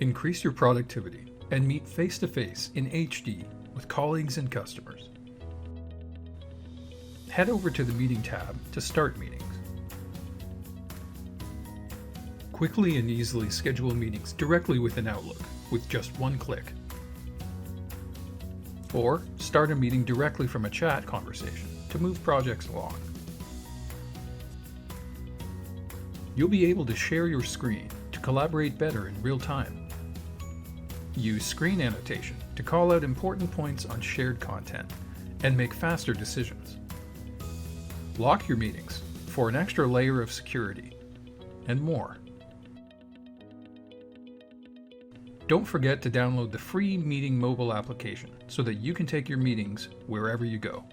Increase your productivity and meet face-to-face in HD with colleagues and customers. Head over to the Meeting tab to start meetings. Quickly and easily schedule meetings directly within Outlook with just one click. Or start a meeting directly from a chat conversation to move projects along. You'll be able to share your screen to collaborate better in real time. Use screen annotation to call out important points on shared content and make faster decisions. Lock your meetings for an extra layer of security, and more. Don't forget to download the free Meeting mobile application so that you can take your meetings wherever you go.